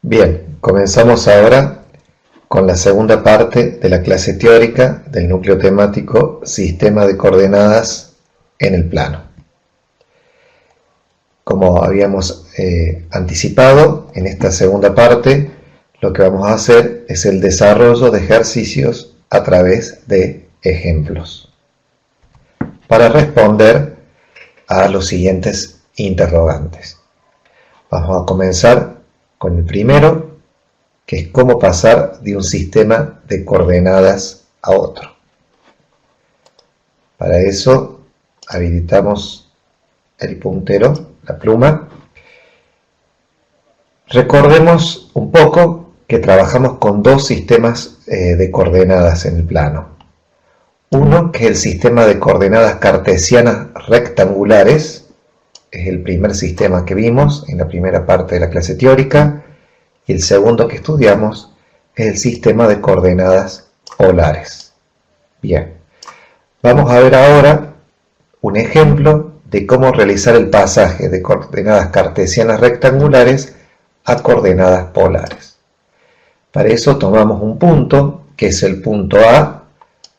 Bien, comenzamos ahora con la segunda parte de la clase teórica del núcleo temático Sistema de coordenadas en el plano. Como habíamos anticipado, en esta segunda parte lo que vamos a hacer es el desarrollo de ejercicios a través de ejemplos para responder a los siguientes interrogantes. Vamos a comenzar con el primero, que es cómo pasar de un sistema de coordenadas a otro. Para eso habilitamos el puntero, la pluma. Recordemos un poco que trabajamos con dos sistemas de coordenadas en el plano. Uno, que es el sistema de coordenadas cartesianas rectangulares, es el primer sistema que vimos en la primera parte de la clase teórica, y el segundo que estudiamos es el sistema de coordenadas polares. Bien, vamos a ver ahora un ejemplo de cómo realizar el pasaje de coordenadas cartesianas rectangulares a coordenadas polares. Para eso tomamos un punto, que es el punto A,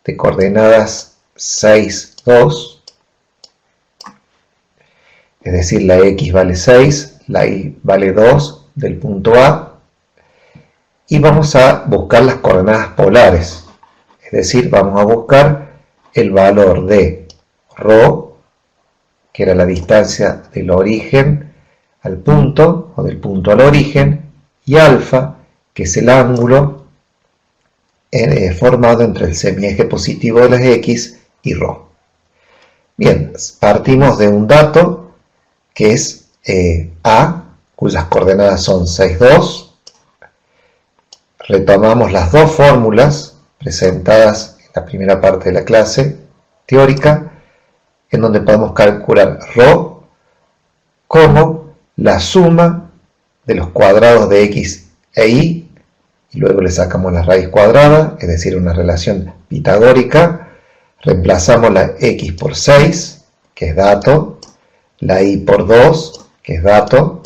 de coordenadas 6, 2, es decir, la X vale 6, la Y vale 2 del punto A, y vamos a buscar las coordenadas polares, es decir, vamos a buscar el valor de ρ, que era la distancia del origen al punto, o del punto al origen, y alfa, que es el ángulo formado entre el semieje positivo de las X y ρ. Bien, partimos de un dato que es A, cuyas coordenadas son 6, 2. Retomamos las dos fórmulas presentadas en la primera parte de la clase teórica, en donde podemos calcular ρ como la suma de los cuadrados de x e y luego le sacamos la raíz cuadrada, es decir, una relación pitagórica. Reemplazamos la x por 6, que es dato, la y por 2, que es dato,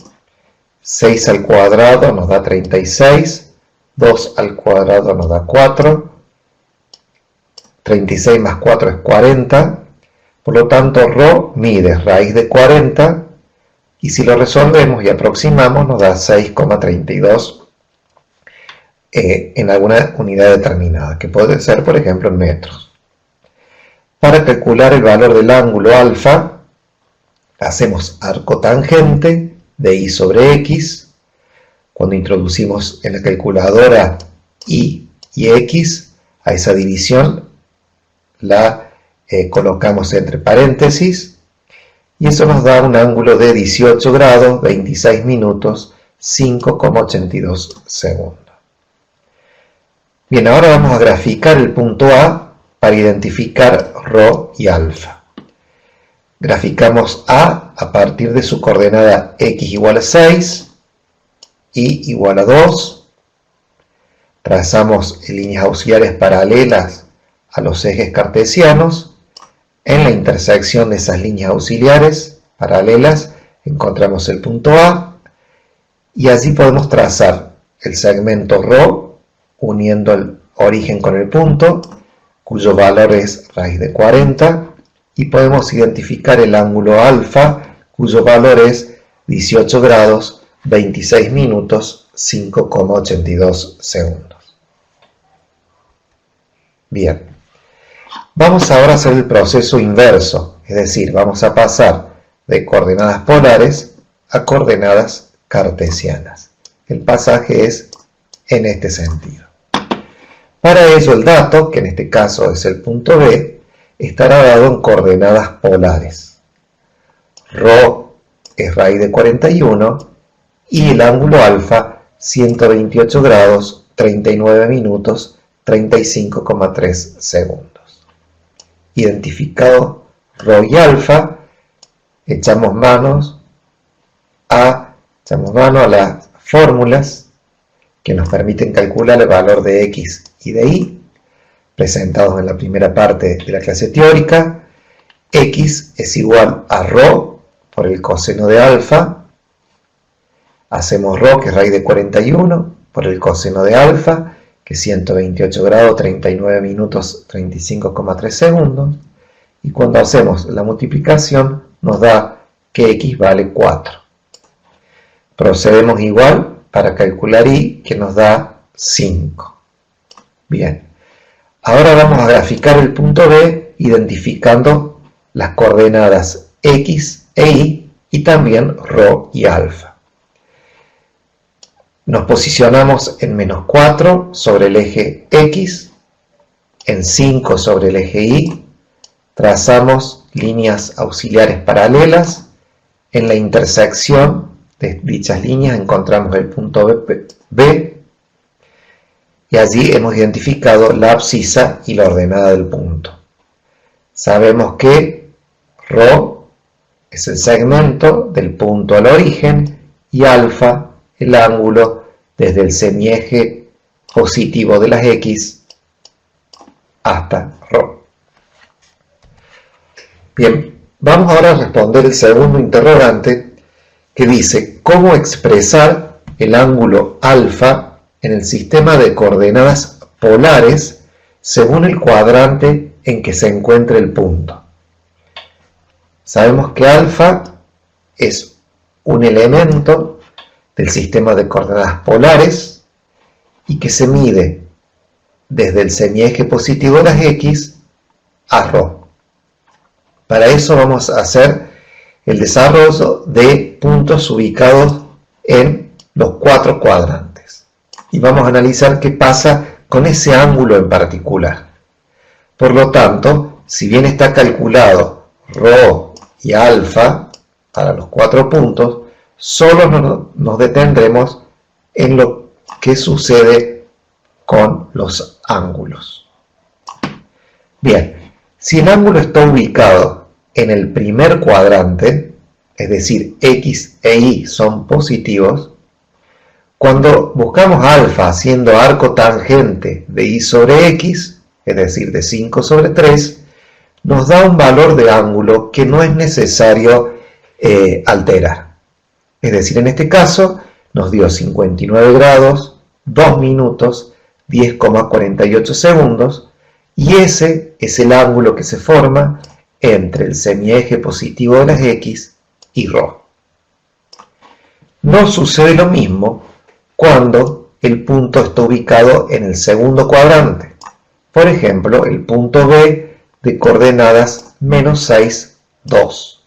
6 al cuadrado nos da 36, 2 al cuadrado nos da 4, 36 más 4 es 40, por lo tanto ρ mide raíz de 40, y si lo resolvemos y aproximamos nos da 6,32 en alguna unidad determinada, que puede ser por ejemplo en metros. Para calcular el valor del ángulo alfa, hacemos arco tangente de y sobre x. Cuando introducimos en la calculadora y x, a esa división la colocamos entre paréntesis, y eso nos da un ángulo de 18 grados, 26 minutos, 5,82 segundos. Bien, ahora vamos a graficar el punto A para identificar ρ y alfa. Graficamos A partir de su coordenada x igual a 6, y igual a 2. Trazamos líneas auxiliares paralelas a los ejes cartesianos. En la intersección de esas líneas auxiliares paralelas encontramos el punto A, y así podemos trazar el segmento ρ uniendo el origen con el punto, cuyo valor es raíz de 40, y podemos identificar el ángulo alfa, cuyo valor es 18 grados, 26 minutos, 5,82 segundos. Bien, vamos ahora a hacer el proceso inverso, es decir, vamos a pasar de coordenadas polares a coordenadas cartesianas. El pasaje es en este sentido. Para ello el dato, que en este caso es el punto B, estará dado en coordenadas polares. ρ es raíz de 41 y el ángulo alfa 128 grados, 39 minutos, 35,3 segundos. Identificado ρ y alfa, echamos mano a las fórmulas que nos permiten calcular el valor de x y de y, presentados en la primera parte de la clase teórica. X es igual a ρ por el coseno de alfa, Hacemos ρ, que es raíz de 41, por el coseno de alfa, que es 128 grados, 39 minutos, 35,3 segundos. Y cuando hacemos la multiplicación, nos da que x vale 4. Procedemos igual para calcular y, que nos da 5. Bien. Ahora vamos a graficar el punto B identificando las coordenadas x e y también ρ y alfa. Nos posicionamos en menos 4 sobre el eje x, en 5 sobre el eje y, trazamos líneas auxiliares paralelas, en la intersección de dichas líneas encontramos el punto B, y allí hemos identificado la abscisa y la ordenada del punto. Sabemos que ρ es el segmento del punto al origen y alfa el ángulo desde el semieje positivo de las x hasta ρ. Bien, vamos ahora a responder el segundo interrogante que dice cómo expresar el ángulo alfa en el sistema de coordenadas polares según el cuadrante en que se encuentre el punto. Sabemos que alfa es un elemento del sistema de coordenadas polares y que se mide desde el semieje positivo de las x a ρ. Para eso vamos a hacer el desarrollo de puntos ubicados en los 4 cuadrantes. Y vamos a analizar qué pasa con ese ángulo en particular. Por lo tanto, si bien está calculado ρ y alfa para los 4 puntos, solo nos detendremos en lo que sucede con los ángulos. Bien, si el ángulo está ubicado en el primer cuadrante, es decir, x e y son positivos, cuando buscamos alfa haciendo arco tangente de y sobre x, es decir, de 5 sobre 3, nos da un valor de ángulo que no es necesario alterar. Es decir, en este caso nos dio 59 grados, 2 minutos, 10,48 segundos, y ese es el ángulo que se forma entre el semieje positivo de las x y ρ. No sucede lo mismo cuando el punto está ubicado en el segundo cuadrante. Por ejemplo, el punto B de coordenadas menos 6, 2.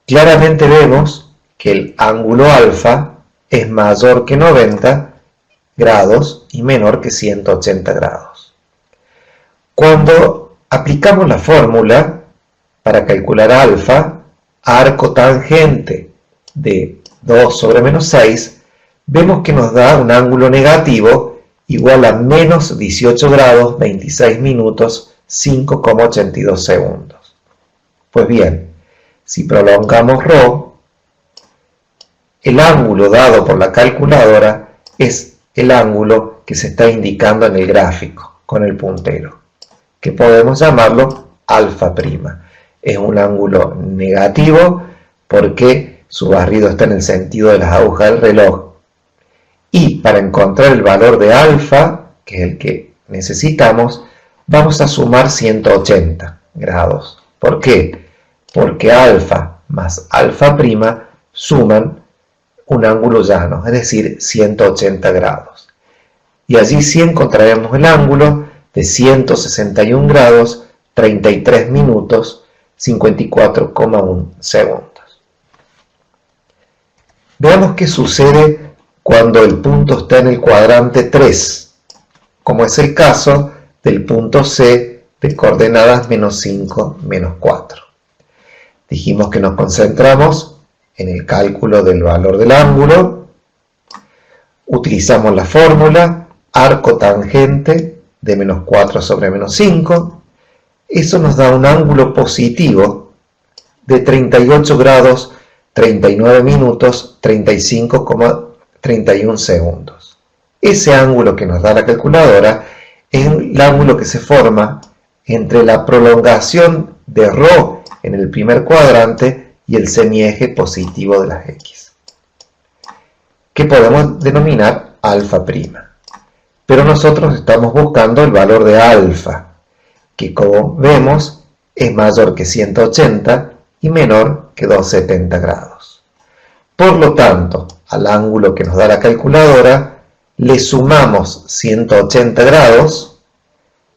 Claramente vemos que el ángulo alfa es mayor que 90 grados y menor que 180 grados. Cuando aplicamos la fórmula para calcular alfa, arco tangente de 2 sobre menos 6, vemos que nos da un ángulo negativo igual a menos 18 grados, 26 minutos, 5,82 segundos. Pues bien, si prolongamos ρ, el ', dado por la calculadora es el ángulo que se está indicando en el gráfico con el puntero, que podemos llamarlo alfa'. Es un ángulo negativo porque su barrido está en el sentido de las agujas del reloj. Y para encontrar el valor de alfa, que es el que necesitamos, vamos a sumar 180 grados. ¿Por qué? Porque alfa más alfa' suman un ángulo llano, es decir, 180 grados. Y allí sí encontraremos el ángulo de 161 grados, 33 minutos, 54,1 segundos. Veamos qué sucede cuando el punto está en el cuadrante 3, como es el caso del punto C de coordenadas menos 5, menos 4. Dijimos que nos concentramos en el cálculo del valor del ángulo, utilizamos la fórmula arco tangente de menos 4 sobre menos 5, eso nos da un ángulo positivo de 38 grados, 39 minutos, 35,31 segundos. Ese ángulo que nos da la calculadora es el ángulo que se forma entre la prolongación de ρ en el primer cuadrante y el semieje positivo de las x. que podemos denominar alfa prima. Pero nosotros estamos buscando el valor de alfa, que como vemos es mayor que 180 y menor que 270 grados. Por lo tanto, al ángulo que nos da la calculadora le sumamos 180 grados,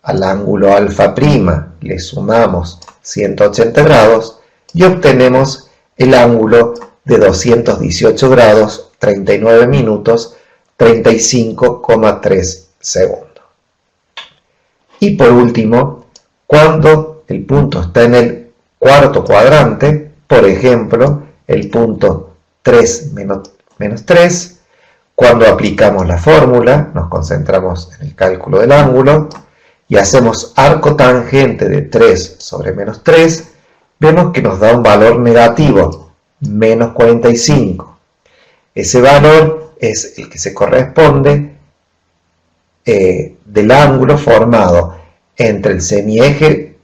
al ángulo alfa prima le sumamos 180 grados y obtenemos el ángulo de 218 grados, 39 minutos, 35,3 segundos. Y por último, cuando el punto está en el cuarto cuadrante, por ejemplo, el punto 3 menos 3, cuando aplicamos la fórmula, nos concentramos en el cálculo del ángulo y hacemos arco tangente de 3 sobre menos 3, vemos que nos da un valor negativo, menos 45. Ese valor es el que se corresponde del ángulo formado entre el semieje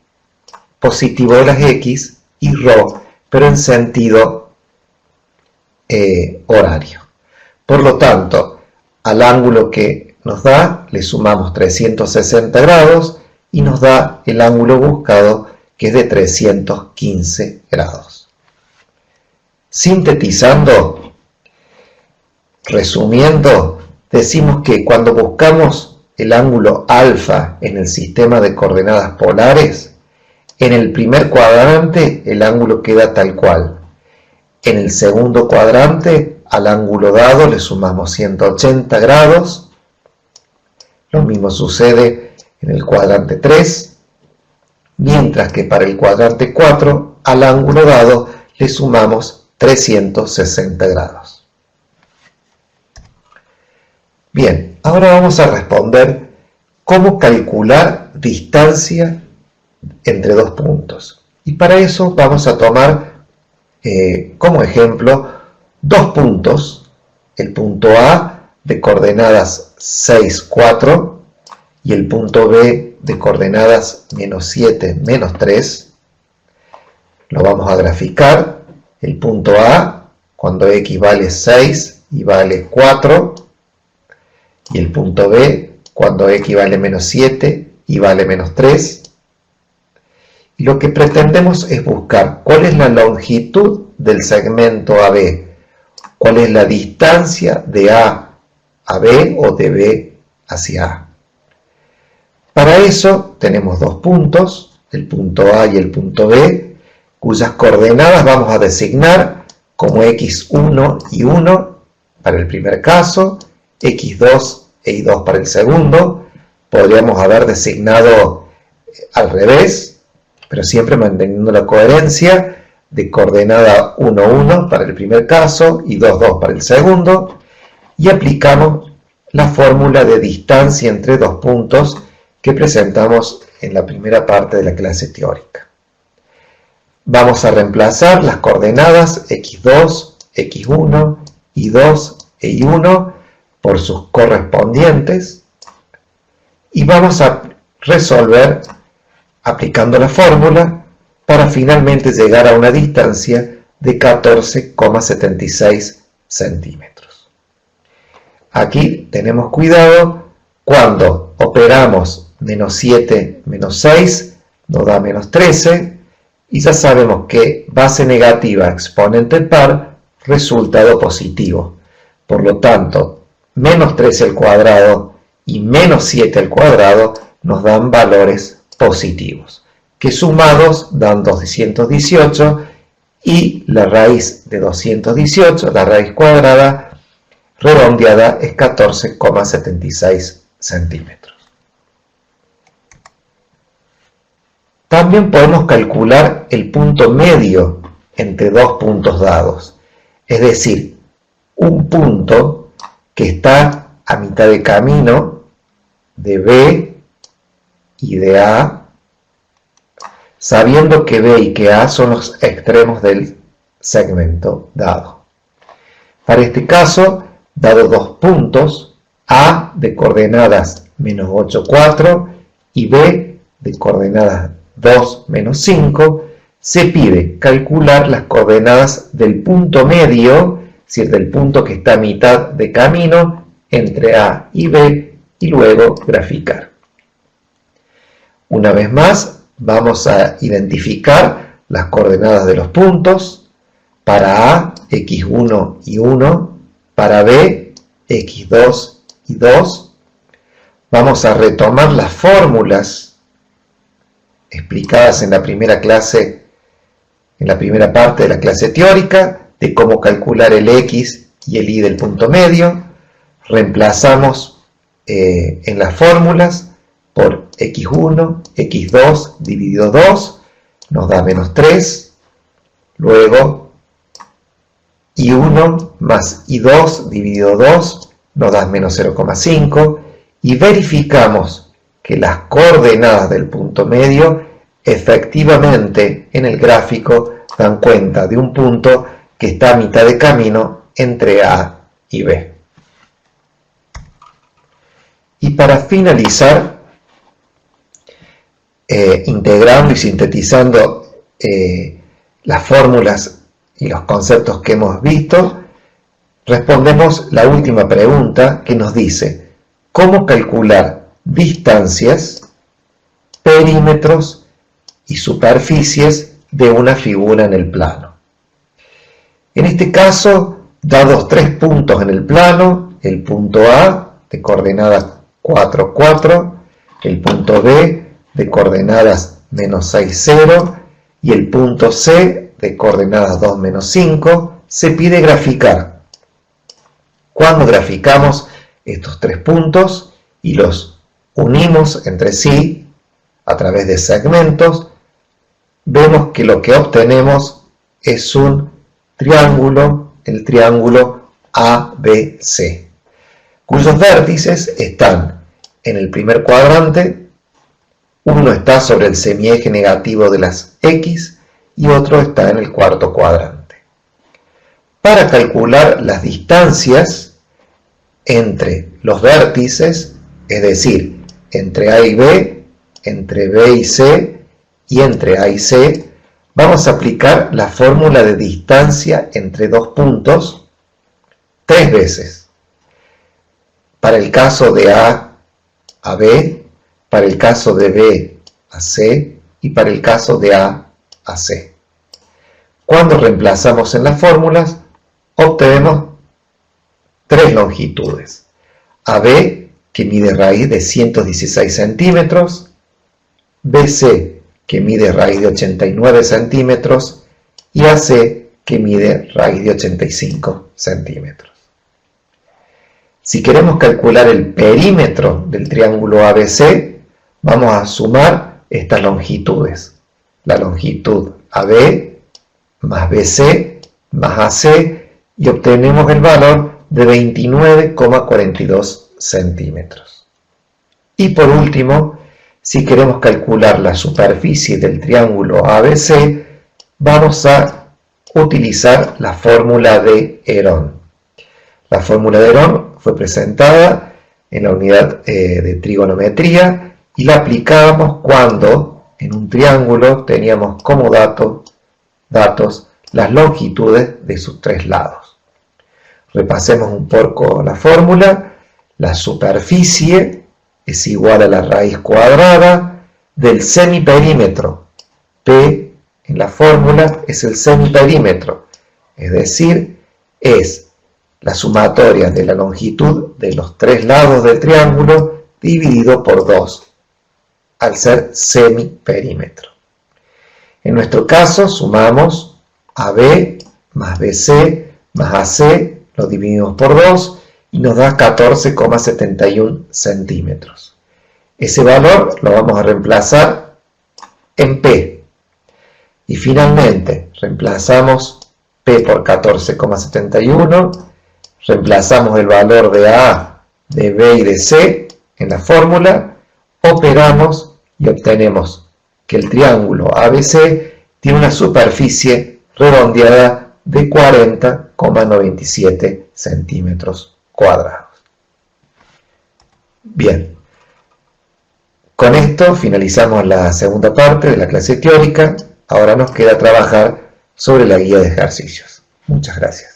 positivo de las X y ρ, pero en sentido horario. Por lo tanto, al ángulo que nos da le sumamos 360 grados y nos da el ángulo buscado, que es de 315 grados. Sintetizando, resumiendo, decimos que cuando buscamos el ángulo alfa en el sistema de coordenadas polares, en el primer cuadrante el ángulo queda tal cual. En el segundo cuadrante, al ángulo dado le sumamos 180 grados. Lo mismo sucede en el cuadrante 3, mientras que para el cuadrante 4, al ángulo dado le sumamos 360 grados. Bien, ahora vamos a responder cómo calcular distancia entre dos puntos. Y para eso vamos a tomar como ejemplo dos puntos, el punto A de coordenadas 6, 4 y el punto B de coordenadas menos 7, menos 3. Lo vamos a graficar. El punto A cuando X vale 6 y vale 4, y el punto B cuando X vale menos 7 y vale menos 3. Y lo que pretendemos es buscar cuál es la longitud del segmento AB, cuál es la distancia de A a B o de B hacia A. Para eso tenemos dos puntos, el punto A y el punto B, cuyas coordenadas vamos a designar como x1 y 1 para el primer caso, x2 e y2 para el segundo. Podríamos haber designado al revés, pero siempre manteniendo la coherencia de coordenada 1, 1 para el primer caso y 2, 2 para el segundo, y aplicamos la fórmula de distancia entre dos puntos que presentamos en la primera parte de la clase teórica. Vamos a reemplazar las coordenadas x2, x1, y2 e y1 por sus correspondientes y vamos a resolver aplicando la fórmula para finalmente llegar a una distancia de 14,76 centímetros. Aquí tenemos cuidado, cuando operamos menos 7 menos 6 nos da menos 13 y ya sabemos que base negativa exponente par, resultado positivo. Por lo tanto, menos 13 al cuadrado y menos 7 al cuadrado nos dan valores positivos, que sumados dan 218 y la raíz de 218, la raíz cuadrada redondeada, es 14,76 centímetros. También podemos calcular el punto medio entre dos puntos dados, es decir, un punto que está a mitad de camino de B y de A, sabiendo que B y que A son los extremos del segmento dado. Para este caso, dado dos puntos, A de coordenadas menos 8, 4 y B de coordenadas 2, menos 5, se pide calcular las coordenadas del punto medio decir, del punto que está a mitad de camino entre A y B, y luego graficar. Una vez más, vamos a identificar las coordenadas de los puntos. Para A, x1 y 1, para B, x2 y 2. Vamos a retomar las fórmulas explicadas en la primera clase, en la primera parte de la clase teórica, de cómo calcular el x y el y del punto medio. Reemplazamos en las fórmulas por x1, x2 dividido 2, nos da menos 3. Luego, y1 más y2 dividido 2 nos da menos 0,5. Y verificamos que las coordenadas del punto medio efectivamente en el gráfico dan cuenta de un punto que está a mitad de camino entre A y B. Y para finalizar, integrando y sintetizando las fórmulas y los conceptos que hemos visto, respondemos la última pregunta que nos dice: ¿cómo calcular distancias, perímetros y superficies de una figura en el plano? En este caso, dados tres puntos en el plano, el punto A de coordenadas 4, 4, el punto B de coordenadas menos 6, 0 y el punto C de coordenadas 2, menos 5, se pide graficar. Cuando graficamos estos tres puntos y los unimos entre sí a través de segmentos, vemos que lo que obtenemos es un triángulo, el triángulo ABC, cuyos vértices están en el primer cuadrante. Uno está sobre el semieje negativo de las X y otro está en el cuarto cuadrante. Para calcular las distancias entre los vértices, es decir, entre A y B, entre B y C y entre A y C, vamos a aplicar la fórmula de distancia entre dos puntos 3 veces. Para el caso de A a B, para el caso de B a C y para el caso de A a C. Cuando reemplazamos en las fórmulas, obtenemos tres longitudes. AB, que mide raíz de 116 centímetros, BC, que mide raíz de 89 centímetros, y AC, que mide raíz de 85 centímetros. Si queremos calcular el perímetro del triángulo ABC, vamos a sumar estas longitudes. La longitud AB más BC más AC, y obtenemos el valor de 29,42 centímetros. Y por último, si queremos calcular la superficie del triángulo ABC, vamos a utilizar la fórmula de Herón. La fórmula de Herón fue presentada en la unidad de trigonometría y la aplicábamos cuando en un triángulo teníamos como datos las longitudes de sus tres lados. Repasemos un poco la fórmula. La superficie es igual a la raíz cuadrada del semiperímetro. P en la fórmula es el semiperímetro, es decir, es la sumatoria de la longitud de los tres lados del triángulo dividido por 2, al ser semiperímetro. En nuestro caso sumamos AB más BC más AC, lo dividimos por 2 y nos da 14,71 centímetros. Ese valor lo vamos a reemplazar en P. Y finalmente reemplazamos P por 14,71, reemplazamos el valor de A, de B y de C en la fórmula, operamos y obtenemos que el triángulo ABC tiene una superficie redondeada de 40,97 centímetros cuadrados. Bien, con esto finalizamos la segunda parte de la clase teórica. Ahora nos queda trabajar sobre la guía de ejercicios. Muchas gracias.